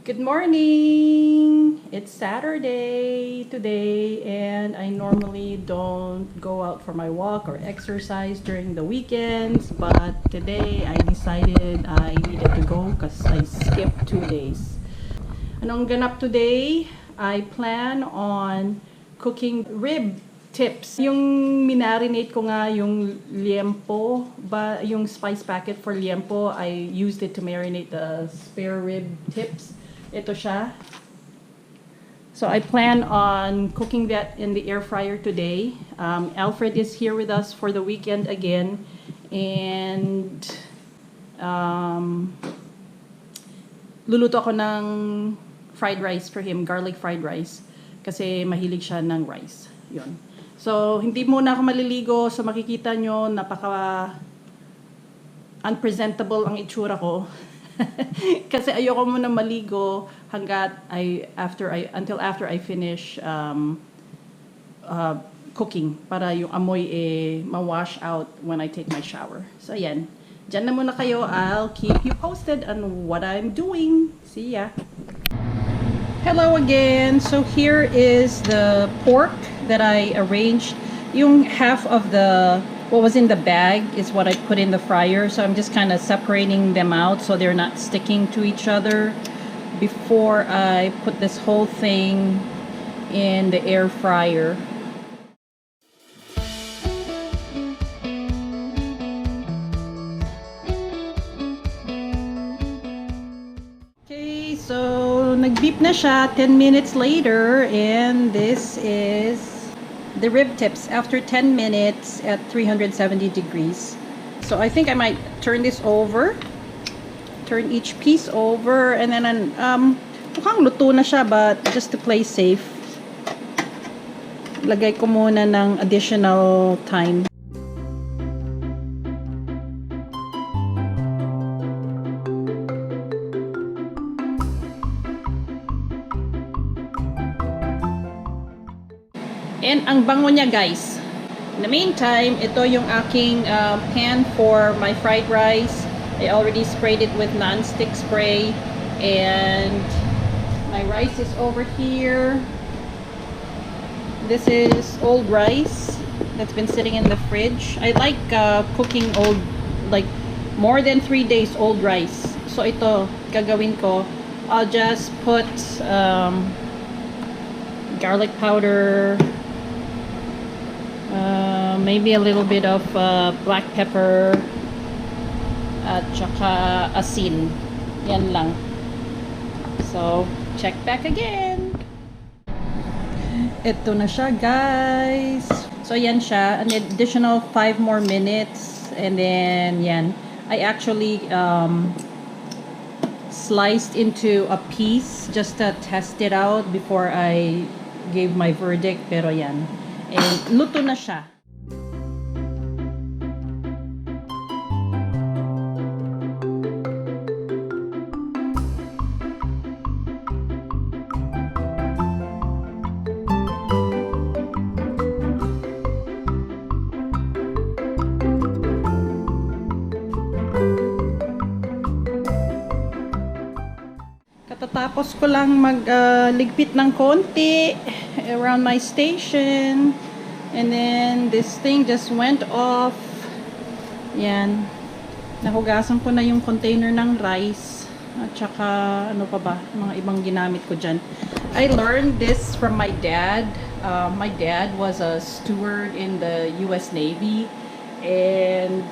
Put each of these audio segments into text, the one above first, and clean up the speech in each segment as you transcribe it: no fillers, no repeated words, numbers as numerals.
Good morning! It's Saturday today and I normally don't go out for my walk or exercise during the weekends, but today I decided I needed to go because I skipped 2 days. Anong ganap today? I plan on cooking rib tips. Yung minarinate ko nga yung liempo, yung spice packet for liempo, I used it to marinate the spare rib tips. Ito siya. So I plan on cooking that in the air fryer today. Alfred is here with us for the weekend again. And luluto ako ng fried rice for him, garlic fried rice. Kasi mahilig siya ng rice. Yun. So, hindi muna ako maliligo. So, makikita nyo, napaka unpresentable ang itsura ko. Kasi ayoko muna maligo until after I finish cooking para yung amoy ma-wash out when I take my shower. So ayan, dyan na muna kayo. I'll keep you posted on what I'm doing. See ya! Hello again! So here is the pork that I arranged. Yung half of what was in the bag is what I put in the fryer. So I'm just kind of separating them out so they're not sticking to each other before I put this whole thing in the air fryer. Okay, so nag-beep na siya 10 minutes later, and this is the rib tips after 10 minutes at 370 degrees. So I think I might turn this over, turn each piece over, and then mukhang luto na siya, but just to play safe, lagay ko muna ng additional time. And ang bango niya, guys. In the meantime, ito yung aking pan for my fried rice. I already sprayed it with non-stick spray. And my rice is over here. This is old rice that's been sitting in the fridge. I like cooking old, like more than 3 days old rice. So ito, gagawin ko. I'll just put garlic powder, maybe a little bit of black pepper at saka asin. Yan lang. So, check back again. Ito na siya, guys. So, yan siya. An additional 5 more minutes. And then, yan. I actually sliced into a piece just to test it out before I gave my verdict. Pero yan. And luto na siya. Katatapos ko lang magligpit ng konti around my station, and then this thing just went off. Yan, nahugasan ko na yung container ng rice at saka ano pa ba, mga ibang ginamit ko dyan. I learned this from my dad. My dad was a steward in the US Navy, and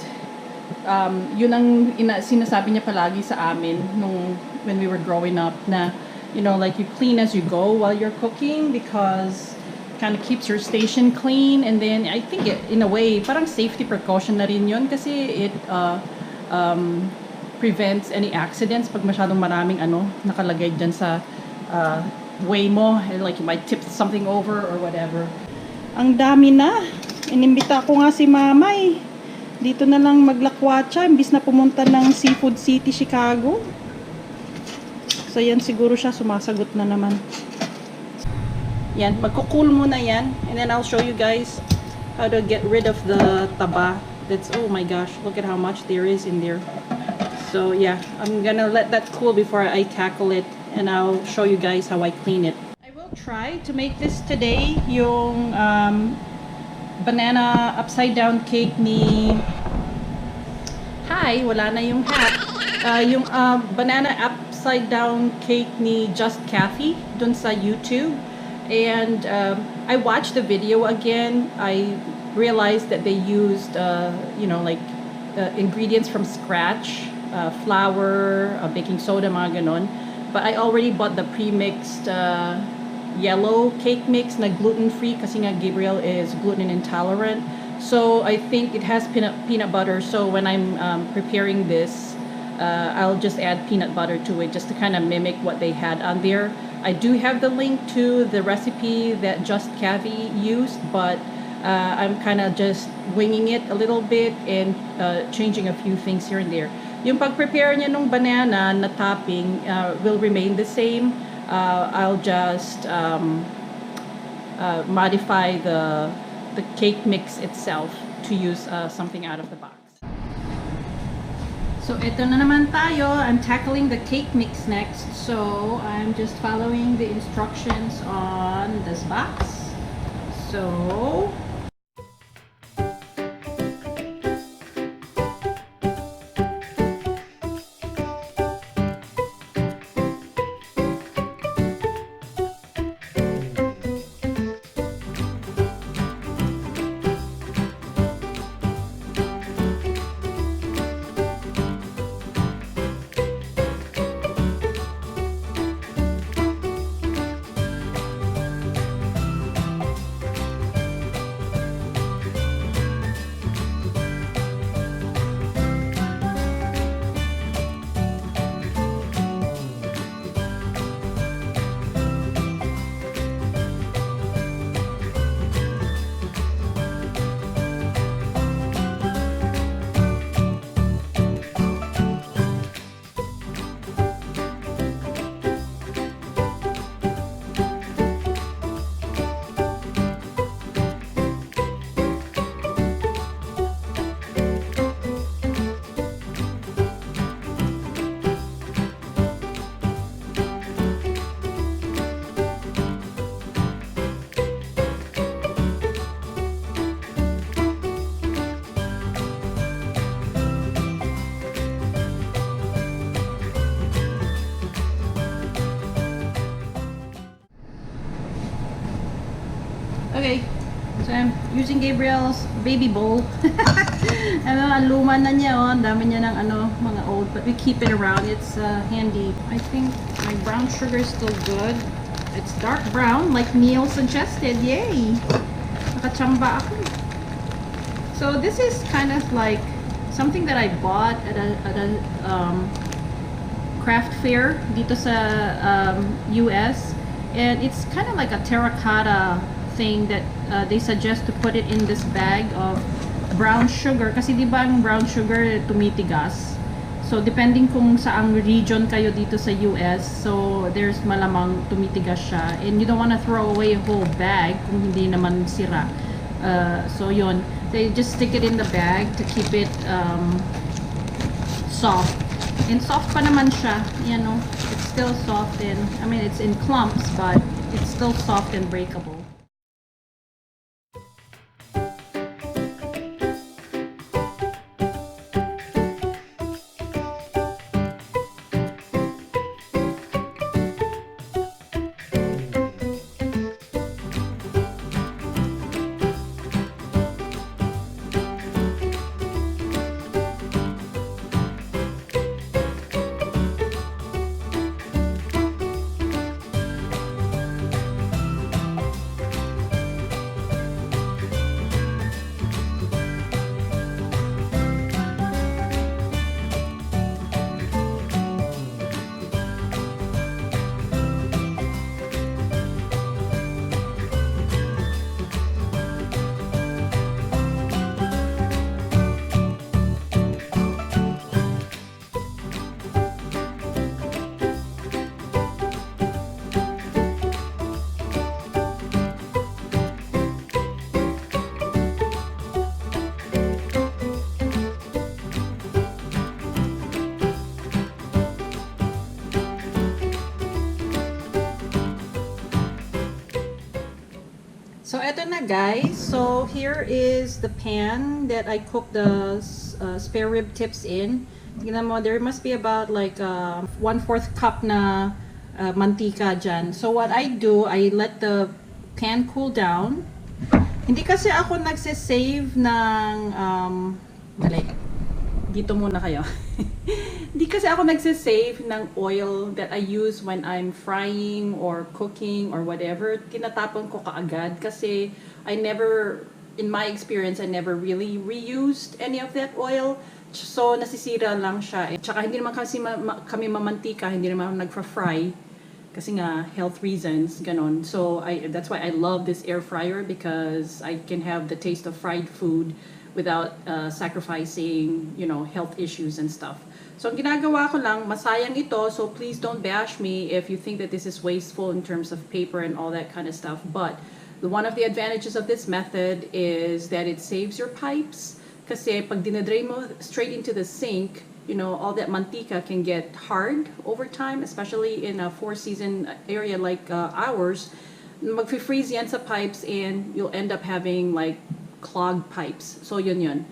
yun ang sinasabi niya palagi sa amin when we were growing up, na like you clean as you go while you're cooking because it kind of keeps your station clean. And then I think in a way parang safety precaution na rin yun kasi it prevents any accidents pag masyadong maraming nakalagay dyan sa way mo, like you might tip something over or whatever. Ang dami na. Inimbita ko nga si Mamay dito na lang maglakwatsa imbis na pumunta ng Seafood City, Chicago. So yan, siguro siya sumasagot na naman. Yan, magko-cool muna yan, and then I'll show you guys how to get rid of the taba. That's, oh my gosh, look at how much there is in there. So yeah, I'm gonna let that cool before I tackle it and I'll show you guys how I clean it. I will try to make this today, yung banana upside down cake ni... Hi, wala na yung hat. Yung banana upside down cake ni Just Kathy dun sa YouTube. And I watched the video again. I realized that they used, you know, like ingredients from scratch, flour, baking soda, mga ganon. But I already bought the pre-mixed yellow cake mix na gluten-free kasi nga Gabriel is gluten intolerant. So I think it has peanut butter. So when I'm preparing this, I'll just add peanut butter to it just to kind of mimic what they had on there. I do have the link to the recipe that Just Kathy used, but I'm kind of just winging it a little bit and changing a few things here and there. Yung pag-prepare niya nung banana na topping will remain the same. I'll just modify the cake mix itself to use something out of the box. So ito na naman tayo. I'm tackling the cake mix next. So I'm just following the instructions on this box. So okay, so I'm using Gabriel's baby bowl. Ano, ang luma na niya, oh. Ang dami niya ng ano, mga old, but we keep it around. It's handy. I think my brown sugar is still good. It's dark brown, like Neil suggested. Yay! Nakachamba ako. So this is kind of like something that I bought at a craft fair dito sa US, and it's kind of like a terracotta thing that they suggest to put it in this bag of brown sugar kasi di ba ang brown sugar tumitigas, so depending kung saang region kayo dito sa US, so there's malamang tumitigas siya, and you don't want to throw away a whole bag kung hindi naman sira. So yun, they just stick it in the bag to keep it soft, and soft pa naman siya, you know, it's still soft, and I mean it's in clumps but it's still soft and breakable. eto na guys. So, here is the pan that I cooked the spare rib tips in. Tingnan mo, there must be about like 1/4 cup na mantika dyan. So, what I do, I let the pan cool down. Hindi kasi ako nagsisave ng dali. Dito muna kayo. Hindi kasi ako nagsisave ng oil that I use when I'm frying or cooking or whatever. Tinatapon ko kaagad kasi I never, in my experience, I never really reused any of that oil. So, nasisira lang siya. Tsaka hindi naman kasi kami mamantika, hindi naman nagfa-fry. Kasi nga, health reasons, ganon. So, that's why I love this air fryer because I can have the taste of fried food without sacrificing, you know, health issues and stuff. So, ang ginagawa ko lang, masayang ito, so please don't bash me if you think that this is wasteful in terms of paper and all that kind of stuff. But, one of the advantages of this method is that it saves your pipes. Kasi pag dinadray mo straight into the sink, you know, all that mantika can get hard over time, especially in a four-season area like ours. Mag-freeze yan sa pipes and you'll end up having like clogged pipes. So yun.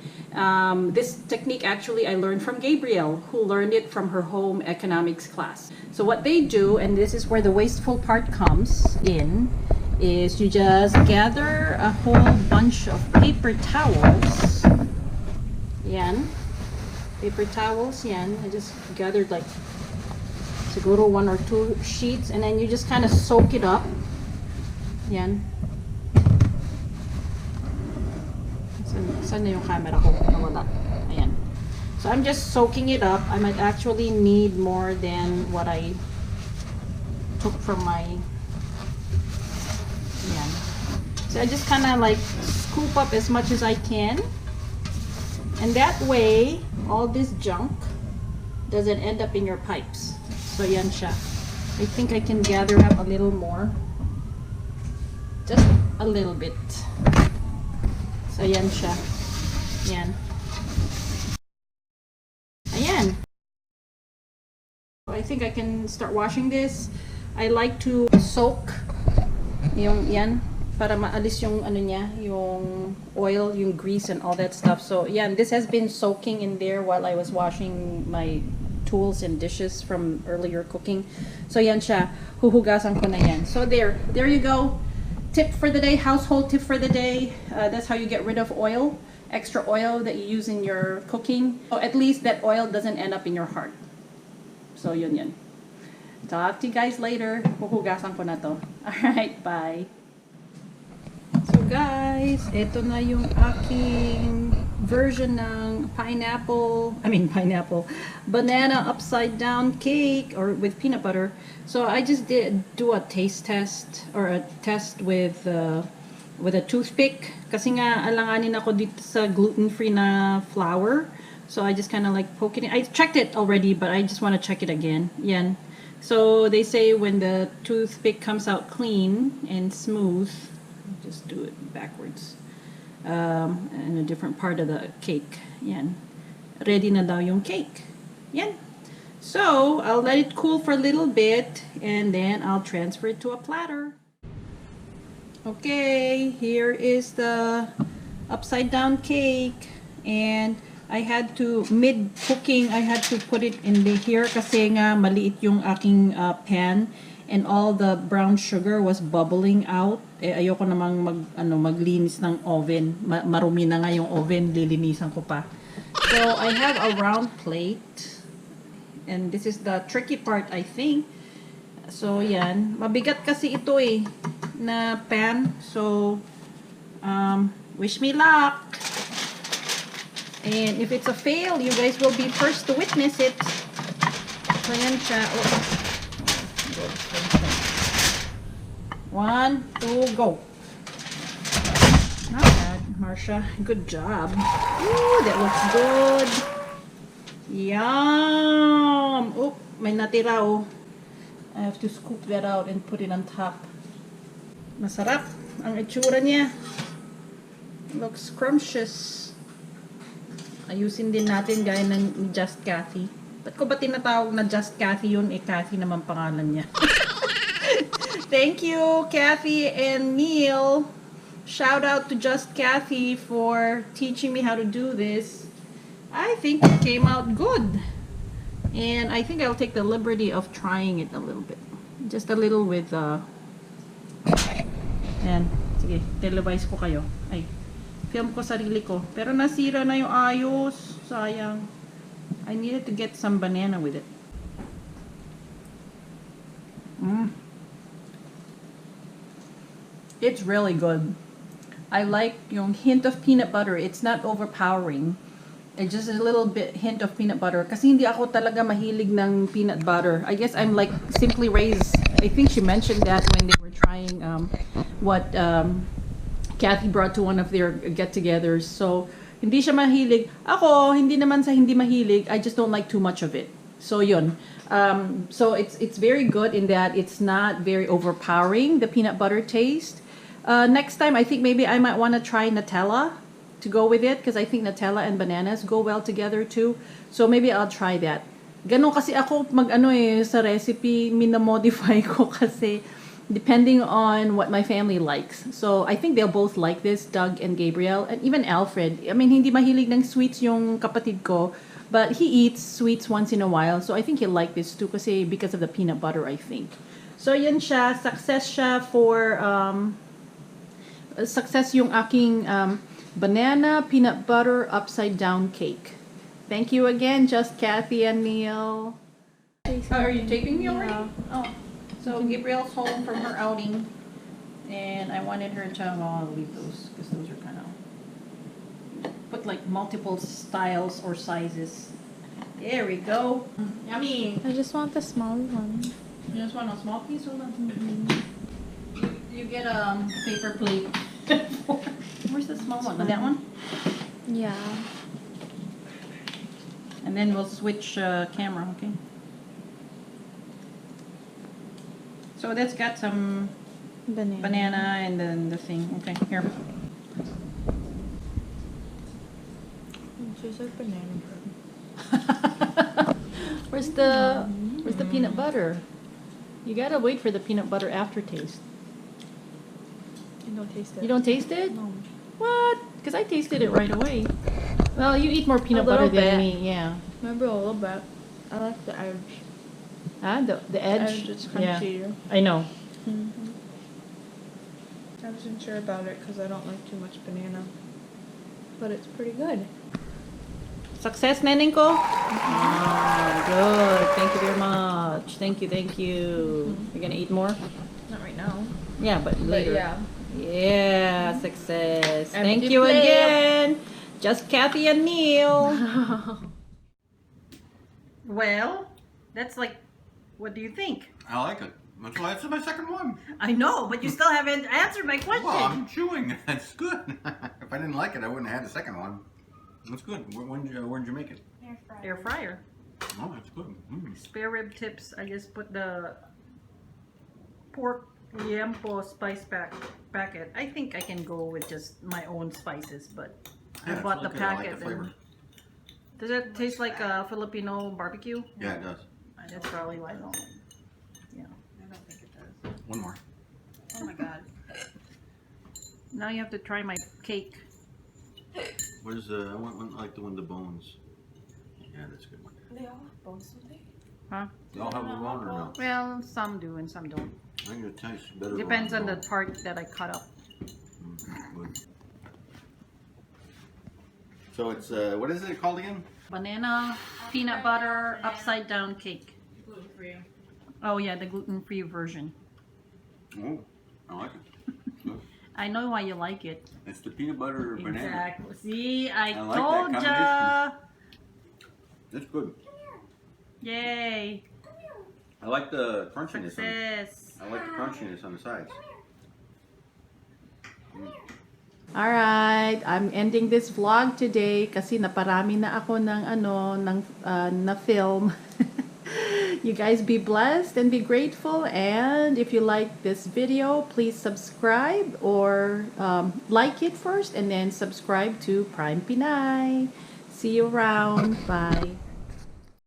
This technique actually I learned from Gabrielle, who learned it from her home economics class. So what they do, and this is where the wasteful part comes in, is you just gather a whole bunch of paper towels. Yan. Paper towels, yan. I just gathered like siguro 1 or 2 sheets and then you just kind of soak it up. Yan. Saan na yung camera ko? Nawala. Ayan. So I'm just soaking it up. I might actually need more than what I took from my... Yan. So I just kind of like scoop up as much as I can. And that way, all this junk doesn't end up in your pipes. So yan siya. I think I can gather up a little more. Just a little bit. So yan siya. Yan. Ayan. So I think I can start washing this. I like to soak yung yan. Para maalis yung ano niya, yung oil, yung grease and all that stuff. So, yeah, this has been soaking in there while I was washing my tools and dishes from earlier cooking. So, yan siya. Huhugasan ko na yan. So, there you go. Tip for the day, household tip for the day. That's how you get rid of oil, extra oil that you use in your cooking. So, at least that oil doesn't end up in your heart. So, yun. Talk to you guys later. Huhugasan ko na to. Alright, bye. So guys, ito na yung aking version ng banana upside down cake or with peanut butter. So I just did do a taste test or a test with a toothpick kasi nga alanganin ako dito sa gluten-free na flour. So I just kind of like poke it in. I checked it already, but I just want to check it again. Yan. So they say when the toothpick comes out clean and smooth, just do it backwards in a different part of the cake. Yan. Ready na daw yung cake. Yan. So, I'll let it cool for a little bit and then I'll transfer it to a platter. Okay, here is the upside down cake and I had to, mid-cooking, I had to put it in here kasi nga maliit yung aking pan. And all the brown sugar was bubbling out. Ayoko namang maglinis ng oven. Marumi na nga yung oven, lilinisan ko pa. So, I have a round plate. And this is the tricky part, I think. So, yan. Mabigat kasi ito na pan. So, wish me luck. And if it's a fail, you guys will be first to witness it. So, yan siya. Oh. 1, 2, go. Not bad, Marsha. Good job. Ooh, that looks good. Yum. Oh, may natira oh. I have to scoop that out and put it on top. Masarap ang itsura niya. Looks scrumptious. Ayusin din natin gaya ng Just Kathy. Ba't ko ba tinatawag na Just Kathy yun? Kathy naman pangalan niya. Thank you, Kathy and Neil. Shout out to Just Kathy for teaching me how to do this. I think it came out good. And I think I'll take the liberty of trying it a little bit. Just a little with, Ayan. Sige, televise ko kayo. Ay, film ko sarili ko. Pero nasira na yung ayos. Sayang. I needed to get some banana with it. It's really good. I like yung hint of peanut butter. It's not overpowering. It's just a little bit hint of peanut butter. Kasi hindi ako talaga mahilig ng peanut butter. I guess I'm like simply raised. I think she mentioned that when they were trying what Kathy brought to one of their get-togethers. So, hindi siya mahilig. Ako, hindi naman sa hindi mahilig. I just don't like too much of it. So, yun. So, it's very good in that it's not very overpowering, the peanut butter taste. Next time, I think maybe I might want to try Nutella to go with it because I think Nutella and bananas go well together too. So maybe I'll try that. Ganon kasi ako sa recipe, minamodify ko kasi depending on what my family likes. So I think they'll both like this, Doug and Gabriel, and even Alfred. I mean, hindi mahilig ng sweets yung kapatid ko, but he eats sweets once in a while. So I think he'll like this too kasi because of the peanut butter, I think. So yan siya, success siya for success yung aking banana peanut butter upside down cake. Thank you again, Just Kathy and Neil. Are you taping me already? Yeah. Oh, so Gabriel's home from her outing, and I wanted her to leave those because those are kind of put like multiple styles or sizes. There we go. Yummy. I just want the small one. You just want a small piece, or you get a paper plate. Where's the small one? That one? Yeah. And then we'll switch camera, okay? So that's got some banana and then the thing. Okay, here. It's just like banana bread. Where's the peanut butter? You gotta wait for the peanut butter aftertaste. I don't taste it. You don't taste it? No. What? Because I tasted it right away. Well, you eat more peanut A butter little than bit. me, yeah. Maybe a little bit. I like the edge. Ah, the edge? It's Yeah, crunchy. I know. I wasn't sure about it because I don't like too much banana. But it's pretty good. Success, Neneng ko? Ah, good. Thank you very much. Thank you, thank you. You're gonna eat more? Not right now. Yeah, but later. yeah. Yeah, success. Empty Thank you plate. again. Just Kathy and Neil. Well, that's like, what do you think? I like it. That's why it's my second one. I know, but you still haven't answered my question. Well, I'm chewing. That's good. If I didn't like it, I wouldn't have had the second one. That's good. Where'd you make it? Air fryer. Oh, that's good. Spare rib tips. I just put the pork liempo spice packet. I think I can go with just my own spices, but I Yeah, bought the it's really good. I like packet. the flavor. Does it taste like a Filipino barbecue? Yeah, it does. That's probably why I don't. Yeah. I don't think it does. One more. Oh my god. Now you have to try my cake. Where's I want one like the one with the bones. Yeah, that's a good one. They all have bones, don't they? Huh? They all have a bone or no? Well, some do and some don't. I think it tastes better. Depends on the bone. part that I cut up. Good. So it's what is it called again? Banana peanut butter upside down cake. Gluten free. Oh yeah, the gluten-free version. Oh, I like it. Good. I know why you like it. It's the peanut butter banana. Exactly. See, I I like told that ya. It's good. Yay. I like the crunchiness. Success. I like the crunchiness on the sides. Alright, I'm ending this vlog today kasi naparami na ako ng na film. You guys be blessed and be grateful, and if you like this video, please subscribe or like it first and then subscribe to Prime Pinay. See you around. Bye.